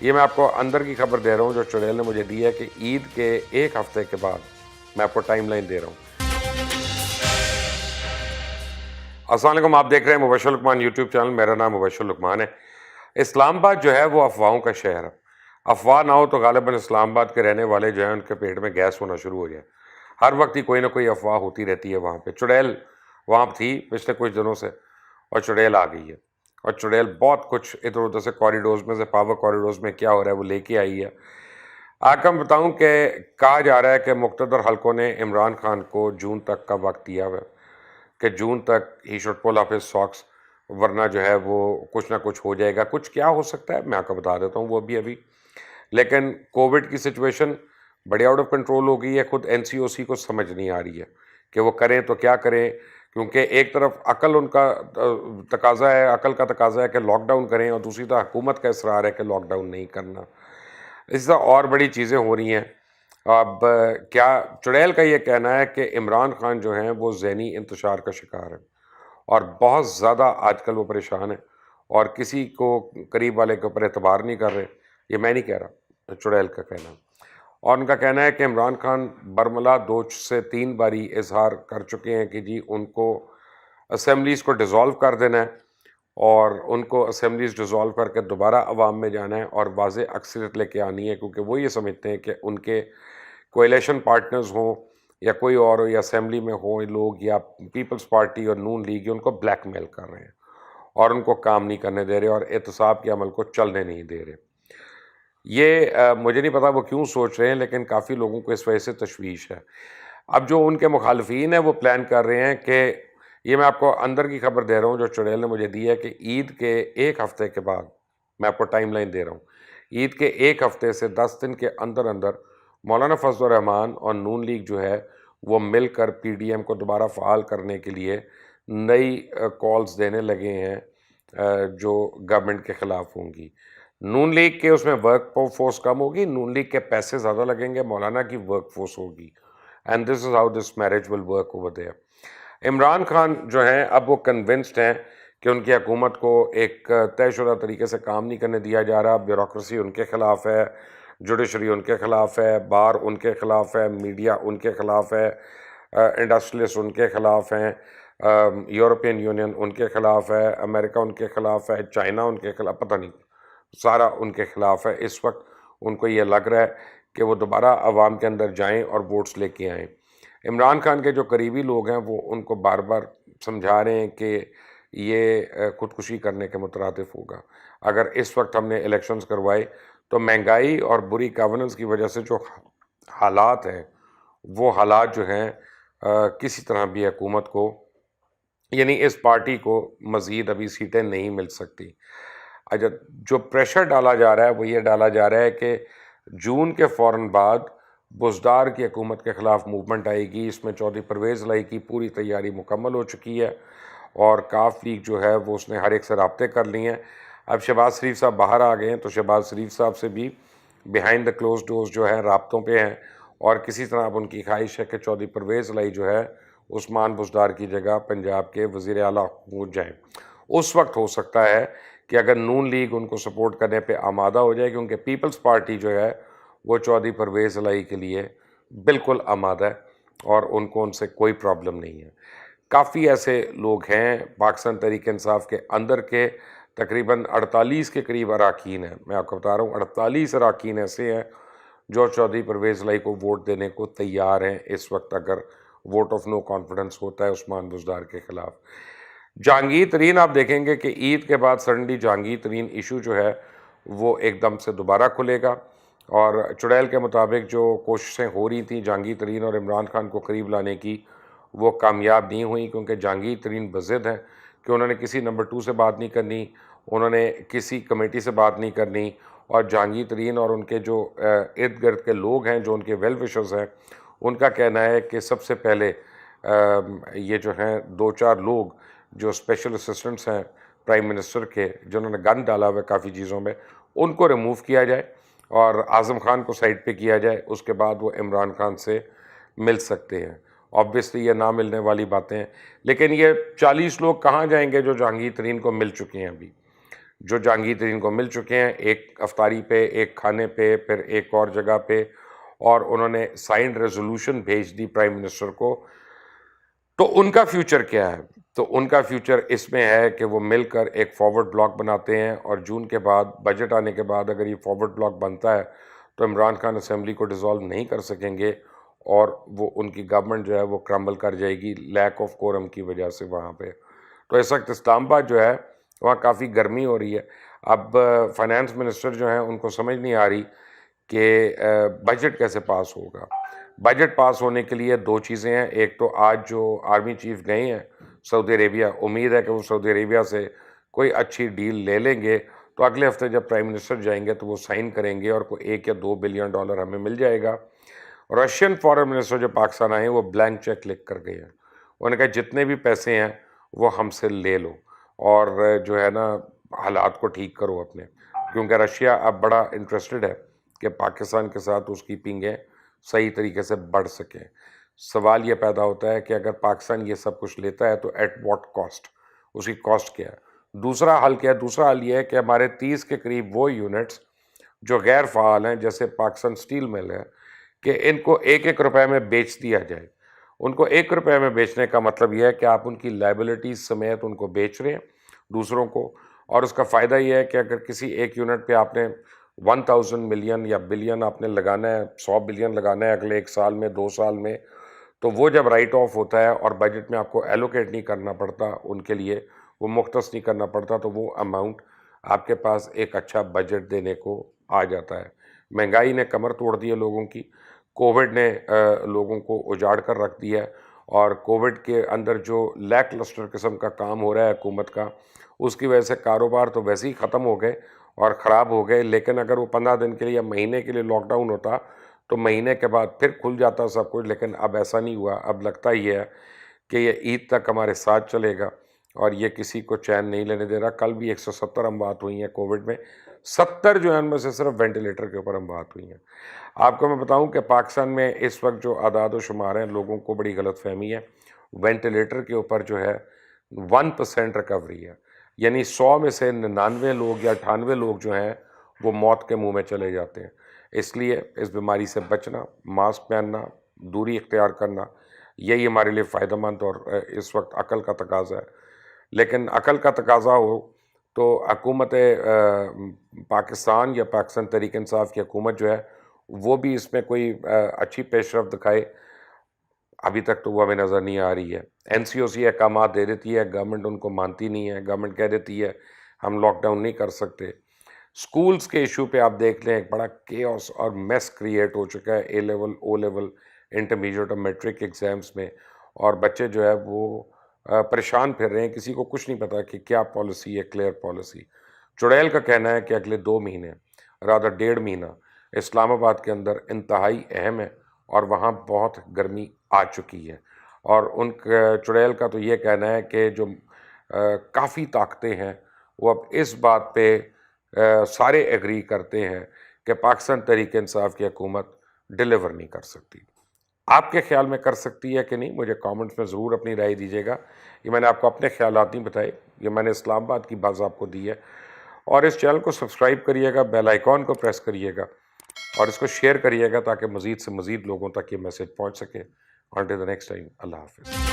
یہ میں آپ کو اندر کی خبر دے رہا ہوں جو چڑیل نے مجھے دی ہے کہ عید کے ایک ہفتے کے بعد میں آپ کو ٹائم لائن دے رہا ہوں۔ السلام علیکم، آپ دیکھ رہے ہیں مبشر لقمان یوٹیوب چینل، میرا نام مبشر لقمان ہے۔ اسلام آباد جو ہے وہ افواہوں کا شہر ہے۔ افواہ نہ ہو تو غالباً اسلام آباد کے رہنے والے جو ہیں ان کے پیٹ میں گیس ہونا شروع ہو جائے۔ ہر وقت ہی کوئی نہ کوئی افواہ ہوتی رہتی ہے وہاں پہ۔ چڑیل وہاں تھی پچھلے کچھ دنوں سے اور چڑیل آ گئی ہے، اور چڑیل بہت کچھ ادھر ادھر سے کوریڈورز میں سے، پاور کوریڈورز میں کیا ہو رہا ہے وہ لے کے آئی ہے۔ آپ کو بتاؤں کہ کہا جا رہا ہے کہ مقتدر حلقوں نے عمران خان کو جون تک کا وقت دیا ہوا ہے کہ جون تک he should pull off his socks, ورنہ جو ہے وہ کچھ نہ کچھ ہو جائے گا۔ کچھ کیا ہو سکتا ہے میں آپ کو بتا دیتا ہوں وہ ابھی لیکن کووڈ کی سچویشن بڑی آؤٹ آف کنٹرول ہو گئی ہے۔ خود این سی او سی کو سمجھ نہیں آ رہی ہے کہ وہ کریں تو کیا کریں، کیونکہ ایک طرف عقل ان کا تقاضا ہے، عقل کا تقاضا ہے کہ لاک ڈاؤن کریں، اور دوسری طرف حکومت کا اصرار ہے کہ لاک ڈاؤن نہیں کرنا۔ اس طرح اور بڑی چیزیں ہو رہی ہیں۔ اب کیا چڑیل کا یہ کہنا ہے کہ عمران خان جو ہیں وہ ذہنی انتشار کا شکار ہیں، اور بہت زیادہ آج کل وہ پریشان ہیں، اور کسی کو قریب والے کے اوپر اعتبار نہیں کر رہے۔ یہ میں نہیں کہہ رہا، چڑیل کا کہنا ہے۔ اور ان کا کہنا ہے کہ عمران خان برملا 2 سے 3 باری اظہار کر چکے ہیں کہ جی ان کو اسمبلیز کو ڈیزالو کر دینا ہے، اور ان کو اسمبلیز ڈیزالو کر کے دوبارہ عوام میں جانا ہے اور واضح اکثریت لے کے آنی ہے، کیونکہ وہ یہ سمجھتے ہیں کہ ان کے کولیشن پارٹنرز ہوں یا کوئی اور ہو، یا اسمبلی میں ہوں لوگ، یا پیپلز پارٹی اور نون لیگ، ان کو بلیک میل کر رہے ہیں اور ان کو کام نہیں کرنے دے رہے اور احتساب کے عمل کو چلنے نہیں دے رہے۔ یہ مجھے نہیں پتا وہ کیوں سوچ رہے ہیں، لیکن کافی لوگوں کو اس وجہ سے تشویش ہے۔ اب جو ان کے مخالفین ہیں وہ پلان کر رہے ہیں کہ یہ میں آپ کو اندر کی خبر دے رہا ہوں جو چڑیل نے مجھے دی ہے کہ عید کے ایک ہفتے کے بعد میں آپ کو ٹائم لائن دے رہا ہوں، عید کے ایک ہفتے سے 10 دن کے اندر اندر مولانا فضل الرحمان اور نون لیگ جو ہے وہ مل کر پی ڈی ایم کو دوبارہ فعال کرنے کے لیے نئی کالز دینے لگے ہیں جو گورنمنٹ کے خلاف ہوں گی۔ نون لیگ کے اس میں ورک فورس کم ہوگی، نون لیگ کے پیسے زیادہ لگیں گے، مولانا کی ورک فورس ہوگی، and this is how this marriage will work over there. Imran Khan جو ہیں اب وہ کنونسڈ ہیں کہ ان کی حکومت کو ایک طے شدہ طریقے سے کام نہیں کرنے دیا جا رہا، بیوروکریسی ان کے خلاف ہے، جوڈیشری ان کے خلاف ہے، بار ان کے خلاف ہے، میڈیا ان کے خلاف ہے، انڈسٹریلسٹ ان کے خلاف ہیں، یورپین یونین ان کے خلاف ہے، امریکہ ان کے خلاف ہے، چائنا ان کے خلاف، پتہ نہیں سارا ان کے خلاف ہے۔ اس وقت ان کو یہ لگ رہا ہے کہ وہ دوبارہ عوام کے اندر جائیں اور ووٹس لے کے آئیں۔ عمران خان کے جو قریبی لوگ ہیں وہ ان کو بار بار سمجھا رہے ہیں کہ یہ خودکشی کرنے کے مترادف ہوگا اگر اس وقت ہم نے الیکشنز کروائے، تو مہنگائی اور بری گورننس کی وجہ سے جو حالات ہیں وہ حالات جو ہیں کسی طرح بھی حکومت کو، یعنی اس پارٹی کو مزید ابھی سیٹیں نہیں مل سکتی۔ جو پریشر ڈالا جا رہا ہے وہ یہ ڈالا جا رہا ہے کہ جون کے فوراً بعد بزدار کی حکومت کے خلاف موومنٹ آئے گی۔ اس میں چودھری پرویز الہی کی پوری تیاری مکمل ہو چکی ہے، اور کاف لیگ جو ہے وہ اس نے ہر ایک سے رابطے کر لی ہیں۔ اب شہباز شریف صاحب باہر آ گئے ہیں، تو شہباز شریف صاحب سے بھی بیہائنڈ دا کلوز ڈورز جو ہے رابطوں پہ ہیں، اور کسی طرح اب ان کی خواہش ہے کہ چودھری پرویز الہی جو ہے عثمان بزدار کی جگہ پنجاب کے وزیر اعلیٰ ہو جائیں۔ اس وقت ہو سکتا ہے کہ اگر نون لیگ ان کو سپورٹ کرنے پہ آمادہ ہو جائے، کیونکہ پیپلز پارٹی جو ہے وہ چودھری پرویز الہی کے لیے بالکل آمادہ ہے اور ان کو ان سے کوئی پرابلم نہیں ہے۔ کافی ایسے لوگ ہیں پاکستان تحریک انصاف کے اندر کے، تقریباً 48 کے قریب اراکین ہیں، میں آپ کو بتا رہا ہوں 48 اراکین ایسے ہیں جو چودھری پرویز الہی کو ووٹ دینے کو تیار ہیں اس وقت، اگر ووٹ آف نو کانفیڈنس ہوتا ہے عثمان بزدار کے خلاف۔ جہانگیر ترین آپ دیکھیں گے کہ عید کے بعد سڈنلی جہانگیر ترین ایشو جو ہے وہ ایک دم سے دوبارہ کھلے گا، اور چڑیل کے مطابق جو کوششیں ہو رہی تھیں جہانگیر ترین اور عمران خان کو قریب لانے کی وہ کامیاب نہیں ہوئیں، کیونکہ جہانگیر ترین بضد ہیں کہ انہوں نے کسی نمبر 2 سے بات نہیں کرنی، انہوں نے کسی کمیٹی سے بات نہیں کرنی، اور جہانگیر ترین اور ان کے جو ارد گرد کے لوگ ہیں جو ان کے ویل وشرز ہیں ان کا کہنا ہے کہ سب سے پہلے یہ جو ہیں 2-4 لوگ جو اسپیشل اسسٹنٹس ہیں پرائم منسٹر کے، جنہوں نے گن ڈالا ہوا ہے کافی چیزوں میں، ان کو ریموو کیا جائے اور اعظم خان کو سائڈ پہ کیا جائے، اس کے بعد وہ عمران خان سے مل سکتے ہیں۔ آبویسلی یہ نہ ملنے والی باتیں ہیں، لیکن یہ 40 لوگ کہاں جائیں گے جو جہانگیر ترین کو مل چکے ہیں ابھی۔ جو جہانگیر ترین کو مل چکے ہیں، ایک افطاری پہ، ایک کھانے پہ، پھر ایک اور جگہ پہ، اور انہوں نے سائنڈ ریزولوشن بھیج دی پرائم منسٹر کو. تو ان کا فیوچر کیا ہے؟ تو ان کا فیوچر اس میں ہے کہ وہ مل کر ایک فارورڈ بلاک بناتے ہیں، اور جون کے بعد بجٹ آنے کے بعد اگر یہ فارورڈ بلاک بنتا ہے تو عمران خان اسمبلی کو ڈیزالو نہیں کر سکیں گے، اور وہ ان کی گورنمنٹ جو ہے وہ کرمبل کر جائے گی لیک آف کورم کی وجہ سے وہاں پہ. تو اس وقت اسلام آباد جو ہے وہاں کافی گرمی ہو رہی ہے. اب فائنانس منسٹر جو ہیں ان کو سمجھ نہیں آ رہی کہ بجٹ کیسے پاس ہوگا. بجٹ پاس ہونے کے لیے دو چیزیں ہیں. ایک تو آج جو آرمی چیف گئے ہیں سعودی عربیہ، امید ہے کہ وہ سعودی عربیہ سے کوئی اچھی ڈیل لے لیں گے، تو اگلے ہفتے جب پرائم منسٹر جائیں گے تو وہ سائن کریں گے، اور کوئی $1 یا $2 بلین ہمیں مل جائے گا. رشین فارن منسٹر جو پاکستان آئے ہیں وہ بلینک چیک لکھ کر گئے ہیں. انہوں نے کہا جتنے بھی پیسے ہیں وہ ہم سے لے لو، اور جو ہے نا حالات کو ٹھیک کرو اپنے، کیونکہ رشیا اب بڑا انٹرسٹڈ ہے کہ پاکستان کے ساتھ اس کی پنگیں صحیح طریقے سے بڑھ سکیں. سوال یہ پیدا ہوتا ہے کہ اگر پاکستان یہ سب کچھ لیتا ہے تو ایٹ واٹ کاسٹ، اس کی کاسٹ کیا ہے؟ دوسرا حل کیا ہے؟ دوسرا حل یہ ہے کہ ہمارے 30 کے قریب وہ یونٹس جو غیر فعال ہیں، جیسے پاکستان سٹیل مل ہے، کہ ان کو $1 میں بیچ دیا جائے. ان کو $1 میں بیچنے کا مطلب یہ ہے کہ آپ ان کی لائبلٹیز سمیت ان کو بیچ رہے ہیں دوسروں کو، اور اس کا فائدہ یہ ہے کہ اگر کسی ایک یونٹ پہ آپ نے 1000 ملین یا بلین آپ نے لگانا ہے، 100 بلین لگانا ہے اگلے 1 سال میں 2 سال میں، تو وہ جب رائٹ آف ہوتا ہے اور بجٹ میں آپ کو ایلوکیٹ نہیں کرنا پڑتا ان کے لیے، وہ مختص نہیں کرنا پڑتا، تو وہ اماؤنٹ آپ کے پاس ایک اچھا بجٹ دینے کو آ جاتا ہے. مہنگائی نے کمر توڑ دی ہے لوگوں کی، کووڈ نے لوگوں کو اجاڑ کر رکھ دیا ہے، اور کووڈ کے اندر جو لیک لسٹر قسم کا کام ہو رہا ہے حکومت کا، اس کی وجہ سے کاروبار تو ویسے ہی ختم ہو گئے اور خراب ہو گئے. لیکن اگر وہ 15 دن کے لیے یا مہینے کے لیے لاک ڈاؤن ہوتا تو مہینے کے بعد پھر کھل جاتا سب کچھ، لیکن اب ایسا نہیں ہوا. اب لگتا ہی ہے کہ یہ عید تک ہمارے ساتھ چلے گا، اور یہ کسی کو چین نہیں لینے دے رہا. کل بھی 170 اموات ہوئی ہیں کووڈ میں، 70 جو ہیں ان میں سے صرف وینٹیلیٹر کے اوپر اموات ہوئی ہیں. آپ کو میں بتاؤں کہ پاکستان میں اس وقت جو اعداد و شمار ہیں، لوگوں کو بڑی غلط فہمی ہے. وینٹیلیٹر کے اوپر جو ہے 1% ریکوری ہے، یعنی 100 میں سے 99 لوگ یا 98 لوگ جو ہیں وہ موت کے منہ میں چلے جاتے ہیں. اس لیے اس بیماری سے بچنا، ماسک پہننا، دوری اختیار کرنا، یہی ہمارے لیے فائدہ مند اور اس وقت عقل کا تقاضا ہے. لیکن عقل کا تقاضا ہو تو حکومت پاکستان یا پاکستان تحریک انصاف کی حکومت جو ہے وہ بھی اس میں کوئی اچھی پیش رفت دکھائے. ابھی تک تو وہ ہمیں نظر نہیں آ رہی ہے. این سی او سی احکامات دے دیتی ہے، گورنمنٹ ان کو مانتی نہیں ہے. گورنمنٹ کہہ دیتی ہے ہم لاک ڈاؤن نہیں کر سکتے. سکولز کے ایشو پہ آپ دیکھ لیں، ایک بڑا کیوس اور میس کریٹ ہو چکا ہے اے لیول، او لیول، انٹرمیڈیٹ اور میٹرک ایگزامس میں، اور بچے جو ہے وہ پریشان پھر رہے ہیں. کسی کو کچھ نہیں پتا کہ کیا پالیسی ہے، کلیئر پالیسی. چڑیل کا کہنا ہے کہ اگلے 2 مہینے، رادر 1.5 مہینہ اسلام آباد کے اندر انتہائی اہم ہے، اور وہاں بہت گرمی آ چکی ہے. اور چڑیل کا تو یہ کہنا ہے کہ جو کافی طاقتیں ہیں وہ اب اس بات پہ سارے ایگری کرتے ہیں کہ پاکستان تحریک انصاف کی حکومت ڈیلیور نہیں کر سکتی. آپ کے خیال میں کر سکتی ہے کہ نہیں؟ مجھے کامنٹس میں ضرور اپنی رائے دیجیے گا. یہ میں نے آپ کو اپنے خیالات نہیں بتائے، یہ میں نے اسلام آباد کی بات آپ کو دی ہے. اور اس چینل کو سبسکرائب کریے گا، بیل آئیکن کو پریس کریے گا، اور اس کو شیئر کریے گا تاکہ مزید سے مزید لوگوں تک یہ میسج پہنچ سکے. Until the next time, اللہ حافظ.